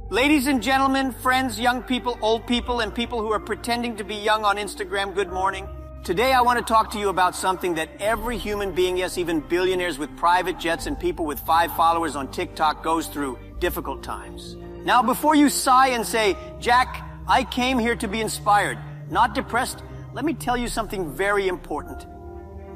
Ladies and gentlemen, friends, young people, old people, and people who are pretending to be young on Instagram, good morning. Today I want to talk to you about something that every human being, yes, even billionaires with private jets and people with 5 followers on TikTok goes through: difficult times. Now, before you sigh and say, Jack, I came here to be inspired, not depressed, let me tell you something very important.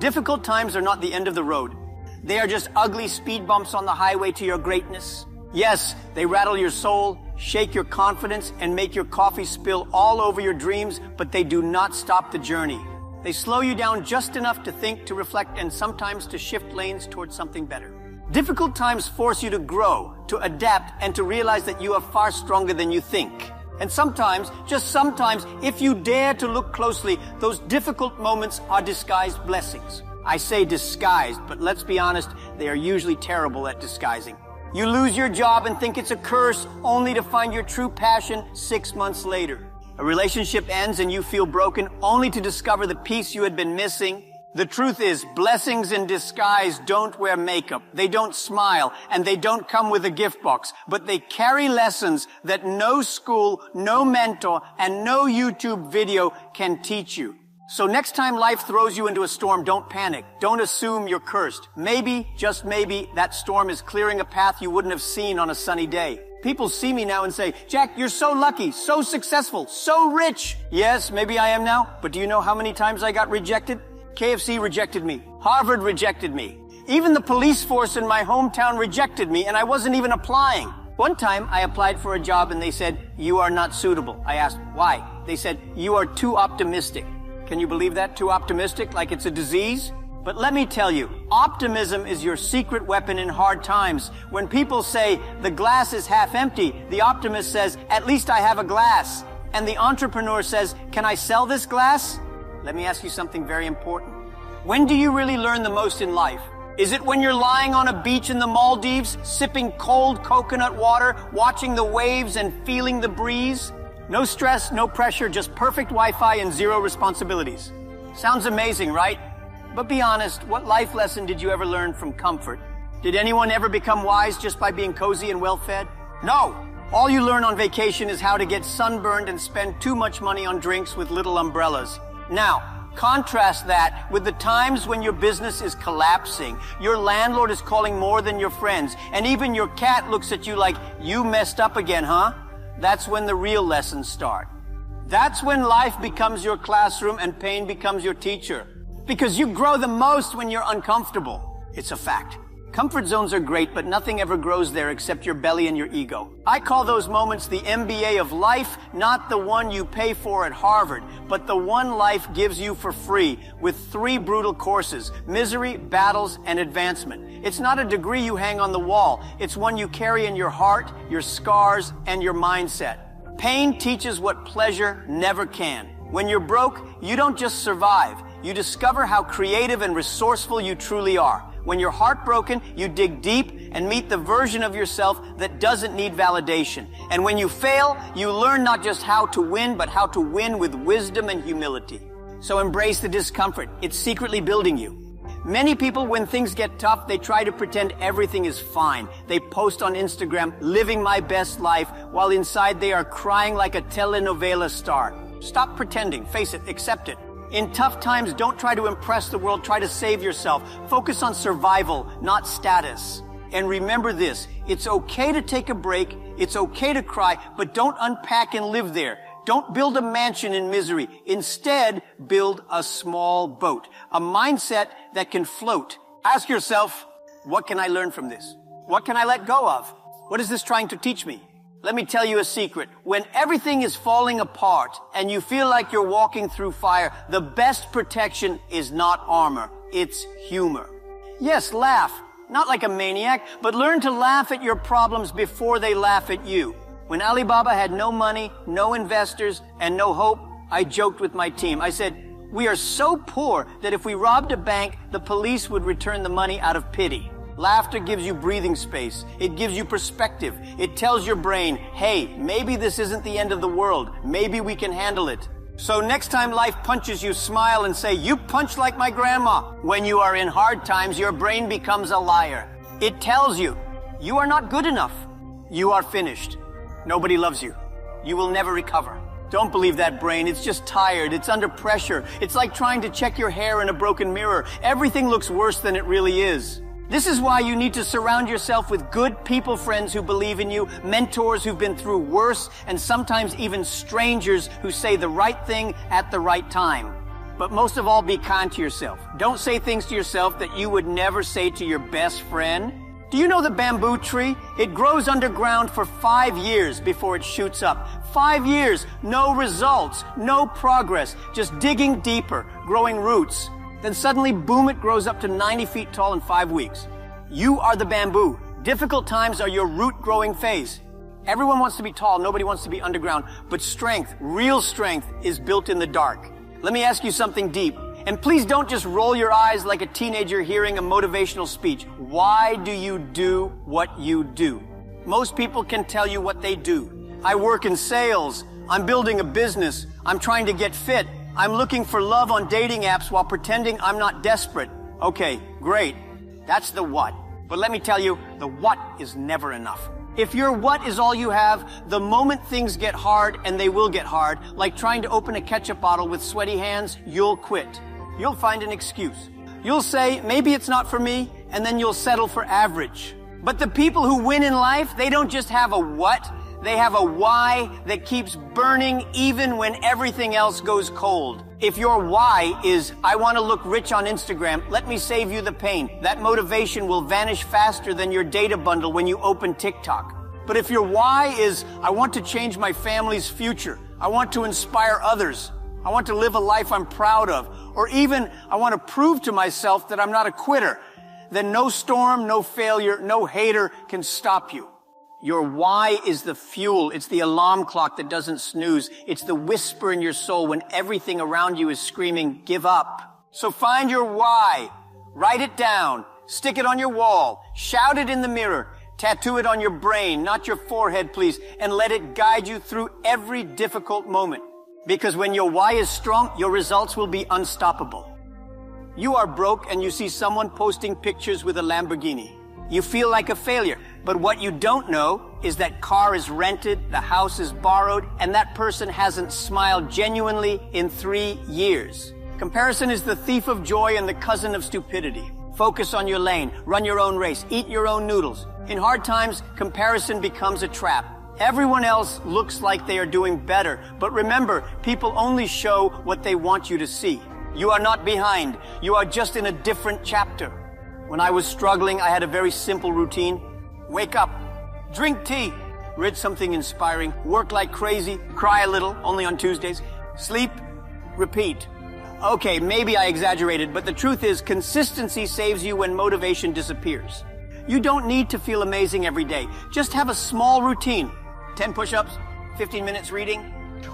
Difficult times are not the end of the road. They are just ugly speed bumps on the highway to your greatness. Yes, they rattle your soul, shake your confidence, and make your coffee spill all over your dreams, but they do not stop the journey. They slow you down just enough to think, to reflect, and sometimes to shift lanes towards something better. Difficult times force you to grow, to adapt, and to realize that you are far stronger than you think. And sometimes, just sometimes, if you dare to look closely, those difficult moments are disguised blessings. I say disguised, but let's be honest, they are usually terrible at disguising. You lose your job and think it's a curse, only to find your true passion 6 months later. A relationship ends and you feel broken, only to discover the piece you had been missing. The truth is, blessings in disguise don't wear makeup, they don't smile, and they don't come with a gift box, but they carry lessons that no school, no mentor, and no YouTube video can teach you. So next time life throws you into a storm, don't panic. Don't assume you're cursed. Maybe, just maybe, that storm is clearing a path you wouldn't have seen on a sunny day. People see me now and say, Jack, you're so lucky, so successful, so rich. Yes, maybe I am now, but do you know how many times I got rejected? KFC rejected me. Harvard rejected me. Even the police force in my hometown rejected me, and I wasn't even applying. One time, I applied for a job and they said, you are not suitable. I asked, why? They said, you are too optimistic. Can you believe that? Too optimistic, like it's a disease? But let me tell you, optimism is your secret weapon in hard times. When people say, the glass is half empty, the optimist says, at least I have a glass. And the entrepreneur says, can I sell this glass? Let me ask you something very important. When do you really learn the most in life? Is it when you're lying on a beach in the Maldives, sipping cold coconut water, watching the waves and feeling the breeze? No stress, no pressure, just perfect Wi-Fi and 0 responsibilities. Sounds amazing, right? But be honest, what life lesson did you ever learn from comfort? Did anyone ever become wise just by being cozy and well-fed? No! All you learn on vacation is how to get sunburned and spend too much money on drinks with little umbrellas. Now, contrast that with the times when your business is collapsing, your landlord is calling more than your friends, and even your cat looks at you like, you messed up again, huh? That's when the real lessons start. That's when life becomes your classroom and pain becomes your teacher. Because you grow the most when you're uncomfortable. It's a fact. Comfort zones are great, but nothing ever grows there except your belly and your ego. I call those moments the MBA of life, not the one you pay for at Harvard, but the one life gives you for free with 3 brutal courses: misery, battles, and advancement. It's not a degree you hang on the wall. It's one you carry in your heart, your scars, and your mindset. Pain teaches what pleasure never can. When you're broke, you don't just survive. You discover how creative and resourceful you truly are. When you're heartbroken, you dig deep and meet the version of yourself that doesn't need validation. And when you fail, you learn not just how to win, but how to win with wisdom and humility. So embrace the discomfort. It's secretly building you. Many people, when things get tough, they try to pretend everything is fine. They post on Instagram, living my best life, while inside they are crying like a telenovela star. Stop pretending. Face it. Accept it. In tough times, don't try to impress the world. Try to save yourself. Focus on survival, not status. And remember this, it's okay to take a break. It's okay to cry, but don't unpack and live there. Don't build a mansion in misery. Instead, build a small boat, a mindset that can float. Ask yourself, what can I learn from this? What can I let go of? What is this trying to teach me? Let me tell you a secret. When everything is falling apart and you feel like you're walking through fire, the best protection is not armor, it's humor. Yes, laugh. Not like a maniac, but learn to laugh at your problems before they laugh at you. When Alibaba had no money, no investors, and no hope, I joked with my team. I said, we are so poor that if we robbed a bank, the police would return the money out of pity. Laughter gives you breathing space. It gives you perspective. It tells your brain, hey, maybe this isn't the end of the world. Maybe we can handle it. So next time life punches you, smile and say, you punch like my grandma. When you are in hard times, your brain becomes a liar. It tells you, you are not good enough. You are finished. Nobody loves you. You will never recover. Don't believe that brain. It's just tired. It's under pressure. It's like trying to check your hair in a broken mirror. Everything looks worse than it really is. This is why you need to surround yourself with good people friends who believe in you, mentors who've been through worse, and sometimes even strangers who say the right thing at the right time. But most of all, be kind to yourself. Don't say things to yourself that you would never say to your best friend. Do you know the bamboo tree? It grows underground for 5 years before it shoots up. 5 years, no results, no progress, just digging deeper, growing roots. Then suddenly, boom, it grows up to 90 feet tall in 5 weeks. You are the bamboo. Difficult times are your root growing phase. Everyone wants to be tall, nobody wants to be underground, but strength, real strength, is built in the dark. Let me ask you something deep. And please don't just roll your eyes like a teenager hearing a motivational speech. Why do you do what you do? Most people can tell you what they do. I work in sales. I'm building a business. I'm trying to get fit. I'm looking for love on dating apps while pretending I'm not desperate. Okay, great. That's the what. But let me tell you, the what is never enough. If your what is all you have, the moment things get hard, and they will get hard, like trying to open a ketchup bottle with sweaty hands, you'll quit. You'll find an excuse. You'll say, maybe it's not for me, and then you'll settle for average. But the people who win in life, they don't just have a what, they have a why that keeps burning even when everything else goes cold. If your why is, I want to look rich on Instagram, let me save you the pain. That motivation will vanish faster than your data bundle when you open TikTok. But if your why is, I want to change my family's future, I want to inspire others, I want to live a life I'm proud of, or even I want to prove to myself that I'm not a quitter, then no storm, no failure, no hater can stop you. Your why is the fuel. It's the alarm clock that doesn't snooze. It's the whisper in your soul when everything around you is screaming, give up. So find your why. Write it down. Stick it on your wall. Shout it in the mirror. Tattoo it on your brain, not your forehead, please, and let it guide you through every difficult moment. Because when your why is strong, your results will be unstoppable. You are broke and you see someone posting pictures with a Lamborghini. You feel like a failure. But what you don't know is that car is rented, the house is borrowed, and that person hasn't smiled genuinely in 3 years. Comparison is the thief of joy and the cousin of stupidity. Focus on your lane, run your own race, eat your own noodles. In hard times, comparison becomes a trap. Everyone else looks like they are doing better. But remember, people only show what they want you to see. You are not behind. You are just in a different chapter. When I was struggling, I had a very simple routine. Wake up, drink tea, read something inspiring, work like crazy, cry a little, only on Tuesdays, sleep, repeat. Okay, maybe I exaggerated, but the truth is consistency saves you when motivation disappears. You don't need to feel amazing every day. Just have a small routine. 10 push-ups, 15 minutes reading,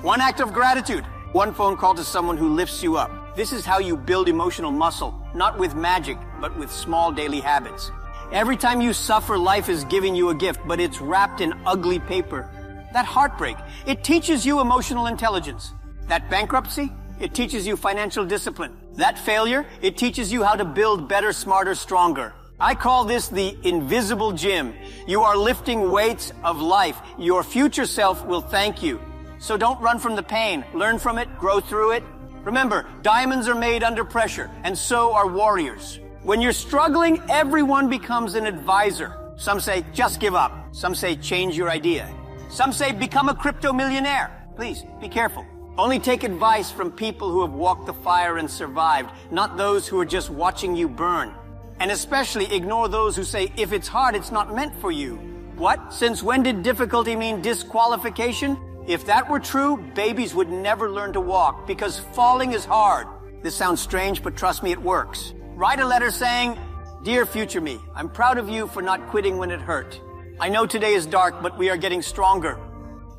1 act of gratitude, 1 phone call to someone who lifts you up. This is how you build emotional muscle, not with magic, but with small daily habits. Every time you suffer, life is giving you a gift, but it's wrapped in ugly paper. That heartbreak, it teaches you emotional intelligence. That bankruptcy, it teaches you financial discipline. That failure, it teaches you how to build better, smarter, stronger. I call this the invisible gym. You are lifting weights of life. Your future self will thank you. So don't run from the pain. Learn from it, grow through it. Remember, diamonds are made under pressure, and so are warriors. When you're struggling, everyone becomes an advisor. Some say, just give up. Some say, change your idea. Some say, become a crypto millionaire. Please, be careful. Only take advice from people who have walked the fire and survived, not those who are just watching you burn. And especially ignore those who say, if it's hard, it's not meant for you. What? Since when did difficulty mean disqualification? If that were true, babies would never learn to walk because falling is hard. This sounds strange, but trust me, it works. Write a letter saying, Dear future me, I'm proud of you for not quitting when it hurt. I know today is dark, but we are getting stronger.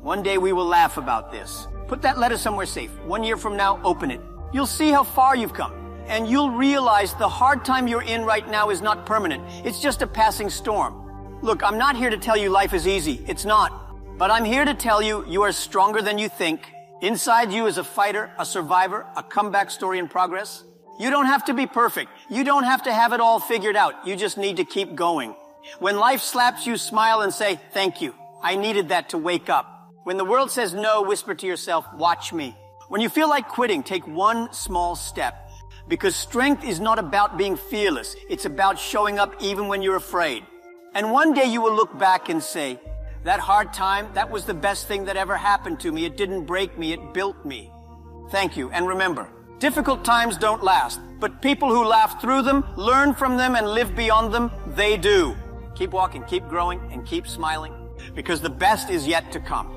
One day we will laugh about this. Put that letter somewhere safe. 1 year from now, open it. You'll see how far you've come. And you'll realize the hard time you're in right now is not permanent. It's just a passing storm. Look, I'm not here to tell you life is easy. It's not. But I'm here to tell you you are stronger than you think. Inside you is a fighter, a survivor, a comeback story in progress. You don't have to be perfect. You don't have to have it all figured out. You just need to keep going. When life slaps you, smile and say, thank you. I needed that to wake up. When the world says no, whisper to yourself, watch me. When you feel like quitting, take one small step. Because strength is not about being fearless. It's about showing up even when you're afraid. And one day you will look back and say, that hard time, that was the best thing that ever happened to me. It didn't break me, it built me. Thank you. And remember, difficult times don't last, but people who laugh through them, learn from them, and live beyond them, they do. Keep walking, keep growing, and keep smiling, because the best is yet to come.